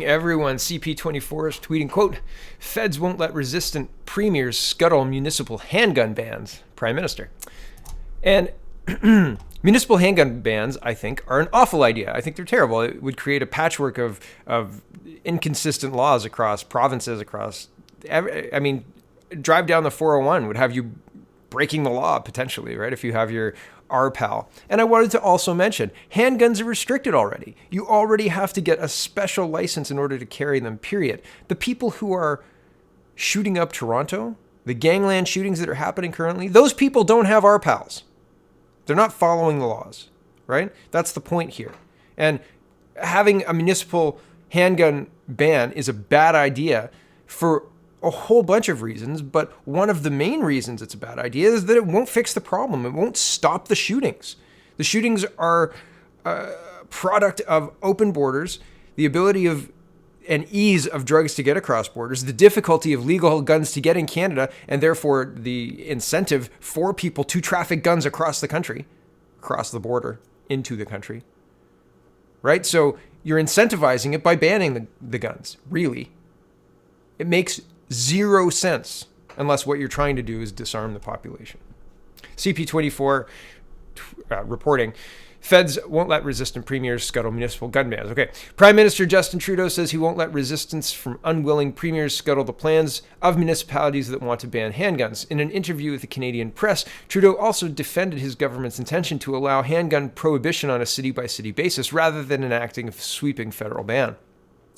Everyone, CP24 is tweeting, quote, "Feds won't let resistant premiers scuttle municipal handgun bans." Prime Minister. And municipal handgun bans, I think, are an awful idea. I think they're terrible. It would create a patchwork of inconsistent laws across provinces, drive down the 401 would have you breaking the law potentially, right? If you have your RPAl. And I wanted to also mention, handguns are restricted already. You already have to get a special license in order to carry them, period. The people who are shooting up Toronto, the gangland shootings that are happening currently, those people don't have RPAls. They're not following the laws, right? That's the point here. And having a municipal handgun ban is a bad idea for a whole bunch of reasons, but one of the main reasons it's a bad idea is that it won't fix the problem. It won't stop the shootings. The shootings are a product of open borders, the ability of and ease of drugs to get across borders, the difficulty of legal guns to get in Canada, and therefore the incentive for people to traffic guns across the country, across the border, into the country, right? So you're incentivizing it by banning the guns, really. It makes zero sense unless what you're trying to do is disarm the population. CP24 reporting, "Feds won't let resistant premiers scuttle municipal gun bans." Okay. Prime Minister Justin Trudeau says he won't let resistance from unwilling premiers scuttle the plans of municipalities that want to ban handguns. In an interview with the Canadian press, Trudeau also defended his government's intention to allow handgun prohibition on a city-by-city basis rather than enacting a sweeping federal ban.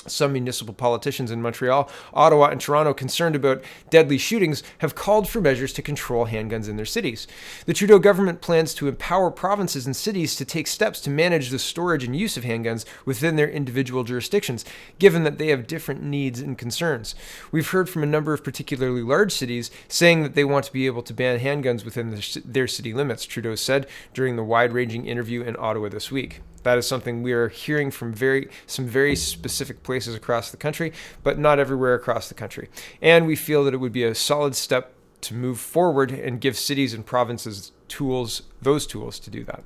Some municipal politicians in Montreal, Ottawa, and Toronto concerned about deadly shootings have called for measures to control handguns in their cities. The Trudeau government plans to empower provinces and cities to take steps to manage the storage and use of handguns within their individual jurisdictions, given that they have different needs and concerns. We've heard from a number of particularly large cities saying that they want to be able to ban handguns within their city limits, Trudeau said during the wide-ranging interview in Ottawa this week. That is something we are hearing from some very specific places across the country, but not everywhere across the country. And we feel that it would be a solid step to move forward and give cities and provinces those tools to do that.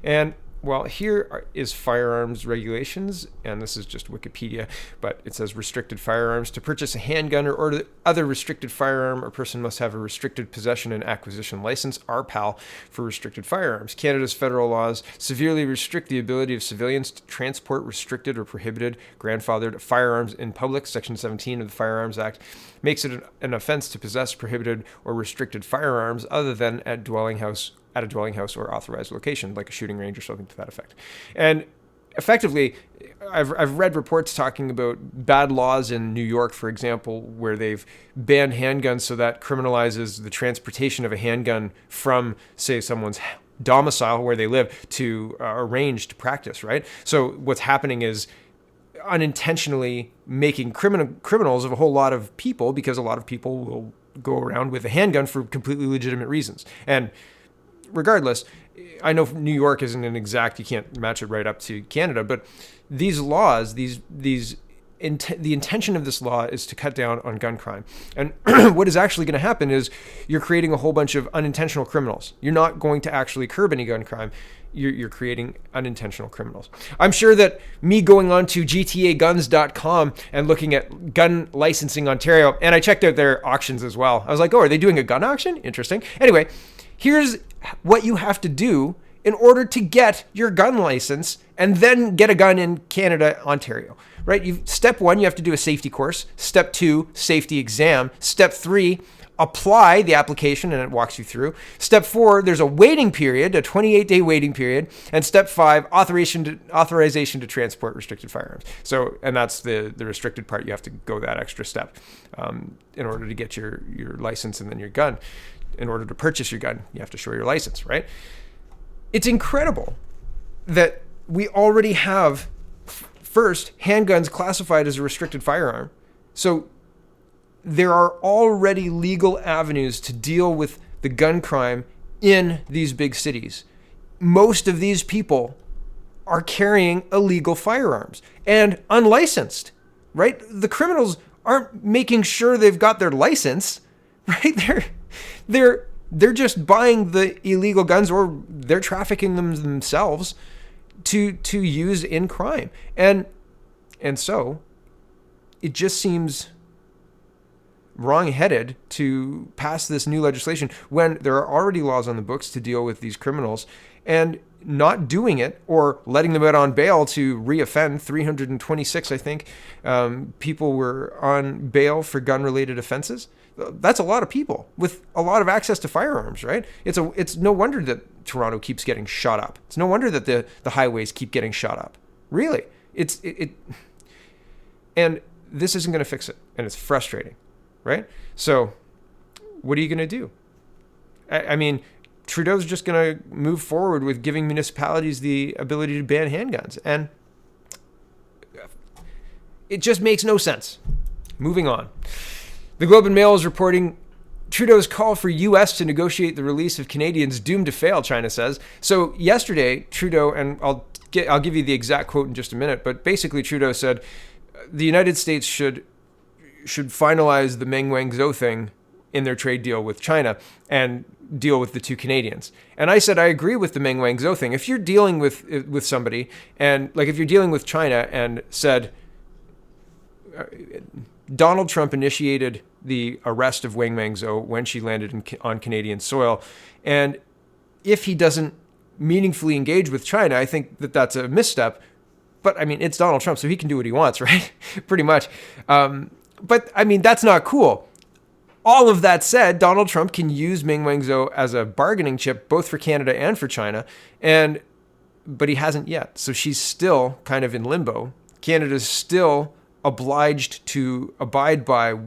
And well, here is firearms regulations, and this is just Wikipedia, but it says restricted firearms. To purchase a handgun or other restricted firearm, a person must have a restricted possession and acquisition license, RPAl, for restricted firearms. Canada's federal laws severely restrict the ability of civilians to transport restricted or prohibited grandfathered firearms in public. Section 17 of the Firearms Act makes it an offense to possess prohibited or restricted firearms other than at a dwelling house or authorized location, like a shooting range or something to that effect. And effectively, I've read reports talking about bad laws in New York, for example, where they've banned handguns so that criminalizes the transportation of a handgun from, say, someone's domicile where they live to a range to practice, right? So what's happening is unintentionally making criminals of a whole lot of people, because a lot of people will go around with a handgun for completely legitimate reasons. And regardless, I know New York isn't an exact, you can't match it right up to Canada, but these laws, the intention of this law is to cut down on gun crime. And what is actually going to happen is you're creating a whole bunch of unintentional criminals. You're not going to actually curb any gun crime. You're creating unintentional criminals. I'm sure that me going on to gtaguns.com and looking at Gun Licensing Ontario, and I checked out their auctions as well. I was like, oh, are they doing a gun auction? Interesting. Anyway, here's what you have to do in order to get your gun license and then get a gun in Canada, Ontario, right? Step 1, you have to do a safety course. Step 2, safety exam. Step 3, apply the application, and it walks you through. Step 4, there's a waiting period, a 28-day waiting period. And step 5, authorization to transport restricted firearms. So, and that's the restricted part. You have to go that extra step in order to get your license and then your gun. In order to purchase your gun, you have to show your license, right? It's incredible that we already have, first, handguns classified as a restricted firearm. So there are already legal avenues to deal with the gun crime in these big cities. Most of these people are carrying illegal firearms and unlicensed, right? The criminals aren't making sure they've got their license, right? They're just buying the illegal guns, or they're trafficking them themselves to use in crime. And so it just seems wrong-headed to pass this new legislation when there are already laws on the books to deal with these criminals, and not doing it or letting them out on bail to reoffend. 326, I think, people were on bail for gun-related offenses. That's a lot of people with a lot of access to firearms, right? It's no wonder that Toronto keeps getting shot up. It's no wonder that the highways keep getting shot up. Really, and this isn't going to fix it, and it's frustrating, right? So, what are you going to do? I mean, Trudeau's just going to move forward with giving municipalities the ability to ban handguns, and it just makes no sense. Moving on. The Globe and Mail is reporting Trudeau's call for U.S. to negotiate the release of Canadians doomed to fail, China says. So yesterday, Trudeau, and I'll give you the exact quote in just a minute, but basically Trudeau said the United States should finalize the Meng Wanzhou thing in their trade deal with China and deal with the two Canadians. And I said I agree with the Meng Wanzhou thing. If you're dealing with somebody, and like if you're dealing with China and said Donald Trump initiated the arrest of Wang Mengzhou when she landed on Canadian soil, and if he doesn't meaningfully engage with China, I think that that's a misstep. But I mean, it's Donald Trump, so he can do what he wants, right? Pretty much. But I mean, that's not cool. All of that said, Donald Trump can use Meng Wanzhou as a bargaining chip, both for Canada and for China, but he hasn't yet. So she's still kind of in limbo. Canada's still obliged to abide by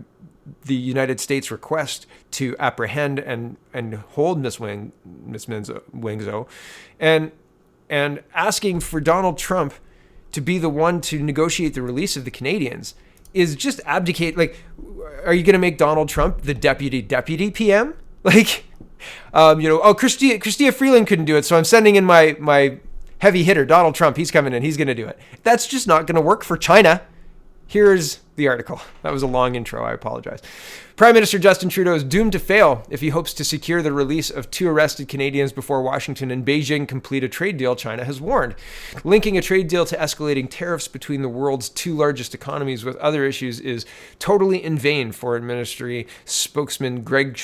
the United States request to apprehend and hold Miss Wanzhou, and asking for Donald Trump to be the one to negotiate the release of the Canadians is just abdicate. Like, are you going to make Donald Trump the deputy PM? Like, Chrystia Freeland couldn't do it, so I'm sending in my heavy hitter, Donald Trump. He's coming in. He's going to do it. That's just not going to work for China. Here's the article. That was a long intro. I apologize. Prime Minister Justin Trudeau is doomed to fail if he hopes to secure the release of two arrested Canadians before Washington and Beijing complete a trade deal, China has warned. Linking a trade deal to escalating tariffs between the world's two largest economies with other issues is totally in vain, Foreign Ministry spokesman Greg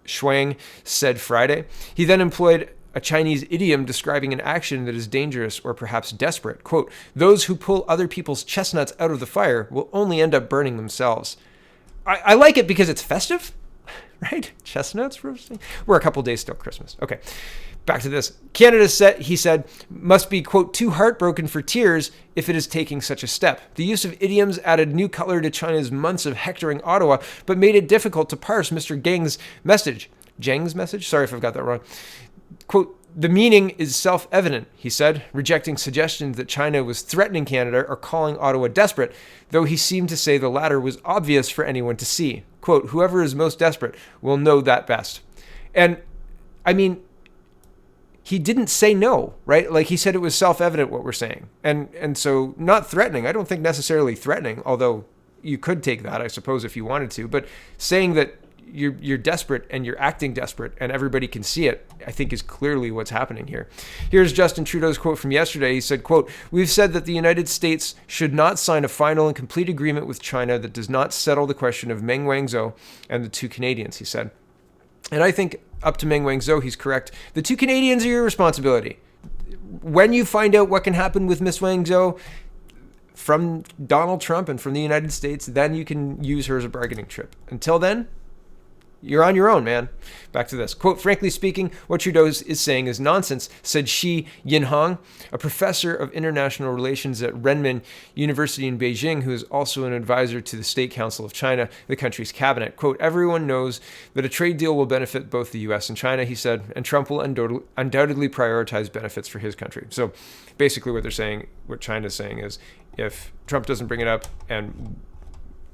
Shuang said Friday. He then employed a Chinese idiom describing an action that is dangerous or perhaps desperate. Quote, "Those who pull other people's chestnuts out of the fire will only end up burning themselves." I like it because it's festive, right? Chestnuts roasting. We're a couple days till Christmas. Okay, back to this. Canada he said, must be, quote, too heartbroken for tears if it is taking such a step. The use of idioms added new color to China's months of hectoring Ottawa, but made it difficult to parse Mr. Geng's message. Zheng's message? Sorry if I've got that wrong. Quote, "The meaning is self-evident," he said, rejecting suggestions that China was threatening Canada or calling Ottawa desperate, though he seemed to say the latter was obvious for anyone to see. Quote, "Whoever is most desperate will know that best." And, I mean, he didn't say no, right? Like, he said it was self-evident what we're saying. And so, not threatening. I don't think necessarily threatening, although you could take that, I suppose, if you wanted to. But saying that you're desperate and you're acting desperate and everybody can see it, I think is clearly what's happening here. Here's Justin Trudeau's quote from yesterday. He said, quote, "We've said that the United States should not sign a final and complete agreement with China that does not settle the question of Meng Wanzhou and the two Canadians," he said. And I think up to Meng Wanzhou, he's correct. The two Canadians are your responsibility. When you find out what can happen with Miss Wanzhou from Donald Trump and from the United States, then you can use her as a bargaining chip. Until then, you're on your own, man. Back to this. Quote, "Frankly speaking, what Trudeau is saying is nonsense," said Shi Yinhong, a professor of international relations at Renmin University in Beijing, who is also an advisor to the State Council of China, the country's cabinet. Quote, "Everyone knows that a trade deal will benefit both the U.S. and China," he said, "and Trump will undoubtedly prioritize benefits for his country." So basically what they're saying, what China's saying is, if Trump doesn't bring it up and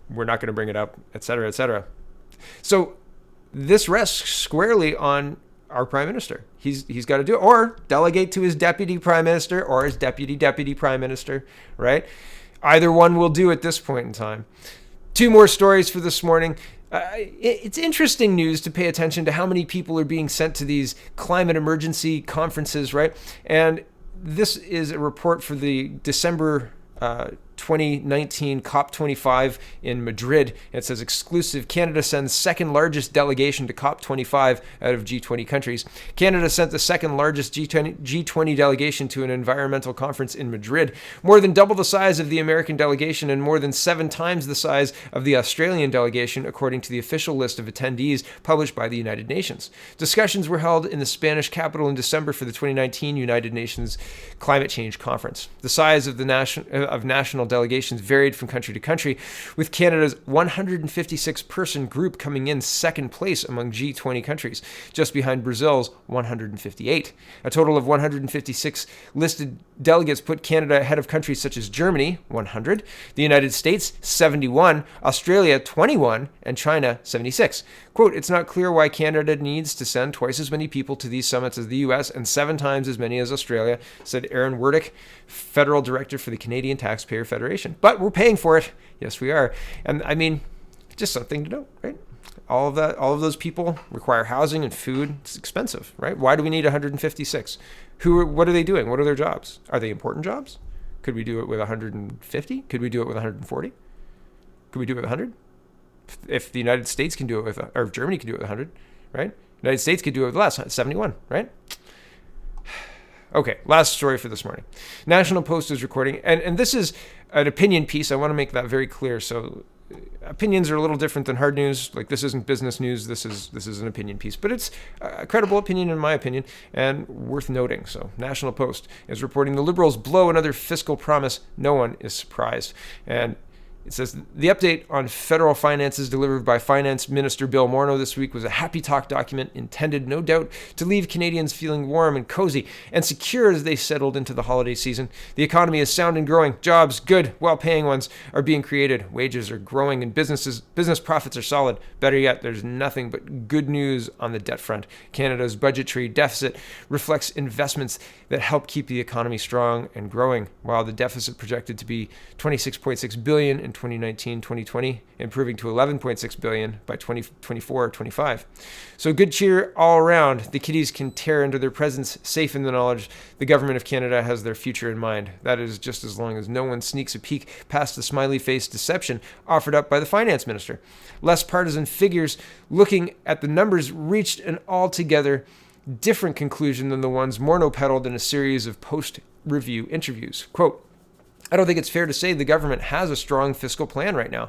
we're not going to bring it up, et cetera, et cetera. So this rests squarely on our prime minister. He's got to do it, or delegate to his deputy prime minister or his deputy prime minister, right? Either one will do at this point in time. Two more stories for this morning. It's interesting news to pay attention to how many people are being sent to these climate emergency conferences, right? And this is a report for the December 2019 COP25 in Madrid. It says exclusive, Canada sends second largest delegation to COP25 out of G20 countries. Canada sent the second largest G20 delegation to an environmental conference in Madrid, more than double the size of the American delegation and more than 7 times the size of the Australian delegation, according to the official list of attendees published by the United Nations. Discussions were held in the Spanish capital in December for the 2019 United Nations Climate Change Conference. The size of the national delegations varied from country to country, with Canada's 156-person group coming in second place among G20 countries, just behind Brazil's 158. A total of 156 listed delegates put Canada ahead of countries such as Germany, 100, the United States, 71, Australia, 21, and China, 76. Quote, it's not clear why Canada needs to send twice as many people to these summits as the U.S. and 7 times as many as Australia, said Aaron Werdick, Federal Director for the Canadian Taxpayer Federation. But we're paying for it. Yes, we are. And I mean, just something to note, right? All of those people require housing and food. It's expensive, right? Why do we need 156? What are they doing? What are their jobs? Are they important jobs? Could we do it with 150? Could we do it with 140? Could we do it with 100? If the United States can do it with, or if Germany can do it with 100, right? The United States could do it with less, 71, right? Okay, last story for this morning. National Post is recording, and this is an opinion piece. I want to make that very clear. So opinions are a little different than hard news. Like, this isn't business news. This is an opinion piece, but it's a credible opinion in my opinion and worth noting. So National Post is reporting the Liberals blow another fiscal promise. No one is surprised. And it says the update on federal finances delivered by Finance Minister Bill Morneau this week was a happy talk document intended, no doubt, to leave Canadians feeling warm and cozy and secure as they settled into the holiday season. The economy is sound and growing. Jobs, good, well-paying ones, are being created. Wages are growing and business profits are solid. Better yet, there's nothing but good news on the debt front. Canada's budgetary deficit reflects investments that help keep the economy strong and growing, while the deficit projected to be $26.6 billion in 2019-2020, improving to $11.6 billion by 2024-25. So good cheer all around. The kiddies can tear into their presents, safe in the knowledge the government of Canada has their future in mind. That is just as long as no one sneaks a peek past the smiley face deception offered up by the finance minister. Less partisan figures looking at the numbers reached an altogether different conclusion than the ones Morneau peddled in a series of post-review interviews. Quote, I don't think it's fair to say the government has a strong fiscal plan right now.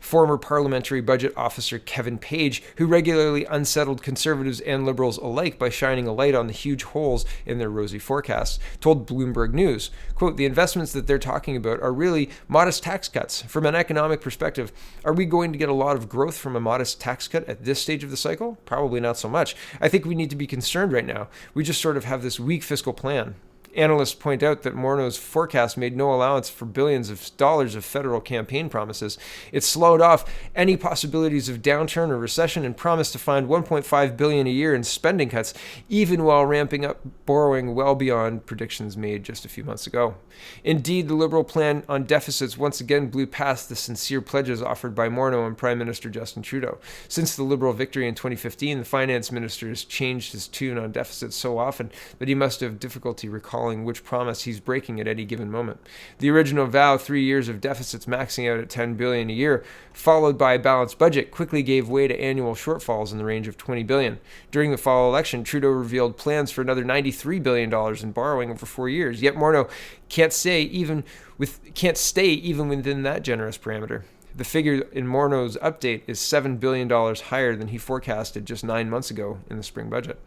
Former parliamentary budget officer Kevin Page, who regularly unsettled Conservatives and Liberals alike by shining a light on the huge holes in their rosy forecasts, told Bloomberg News, quote, the investments that they're talking about are really modest tax cuts. From an economic perspective, are we going to get a lot of growth from a modest tax cut at this stage of the cycle? Probably not so much. I think we need to be concerned right now. We just sort of have this weak fiscal plan. Analysts point out that Morneau's forecast made no allowance for billions of dollars of federal campaign promises. It slowed off any possibilities of downturn or recession and promised to find $1.5 billion a year in spending cuts, even while ramping up borrowing well beyond predictions made just a few months ago. Indeed, the Liberal plan on deficits once again blew past the sincere pledges offered by Morneau and Prime Minister Justin Trudeau. Since the Liberal victory in 2015, the finance minister has changed his tune on deficits so often that he must have difficulty recalling which promise he's breaking at any given moment. The original vow, 3 years of deficits maxing out at $10 billion a year, followed by a balanced budget, quickly gave way to annual shortfalls in the range of $20 billion. During the fall election, Trudeau revealed plans for another $93 billion in borrowing over 4 years. Yet Morneau can't stay even within that generous parameter. The figure in Morneau's update is $7 billion higher than he forecasted just 9 months ago in the spring budget.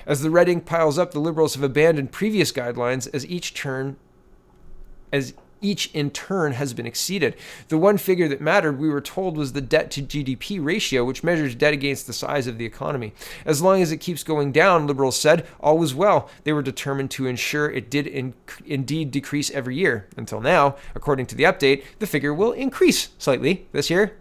As the red ink piles up, the Liberals have abandoned previous guidelines as each in turn has been exceeded. The one figure that mattered, we were told, was the debt to GDP ratio, which measures debt against the size of the economy. As long as it keeps going down, Liberals said, all was well. They were determined to ensure it did indeed decrease every year. Until now, according to the update, the figure will increase slightly this year.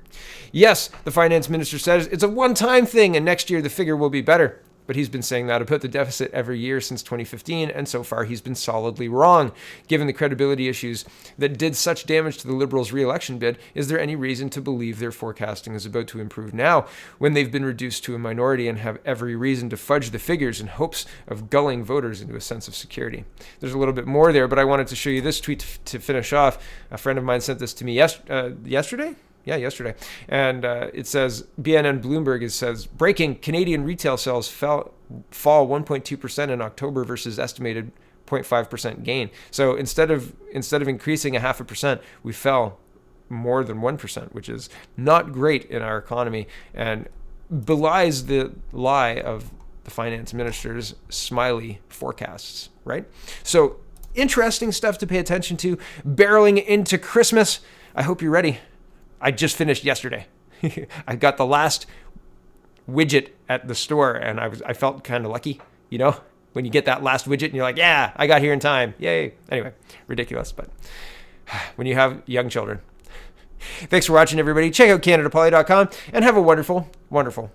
Yes, the finance minister says it's a one-time thing, and next year the figure will be better. but he's been saying that about the deficit every year since 2015, and so far he's been solidly wrong. Given the credibility issues that did such damage to the Liberals' re-election bid, is there any reason to believe their forecasting is about to improve now, when they've been reduced to a minority and have every reason to fudge the figures in hopes of gulling voters into a sense of security? There's a little bit more there, but I wanted to show you this tweet to finish off. A friend of mine sent this to me yesterday. Yeah, yesterday. And it says, BNN Bloomberg, it says, breaking, Canadian retail sales fall 1.2% in October versus estimated 0.5% gain. So instead of increasing 0.5%, we fell more than 1%, which is not great in our economy and belies the lie of the finance minister's smiley forecasts, right? So interesting stuff to pay attention to. Barreling into Christmas. I hope you're ready. I just finished yesterday. I got the last widget at the store, and I felt kind of lucky, you know, when you get that last widget and you're like, yeah, I got here in time. Yay. Anyway, ridiculous, but when you have young children. Thanks for watching, everybody. Check out CanadaPoly.com and have a wonderful, wonderful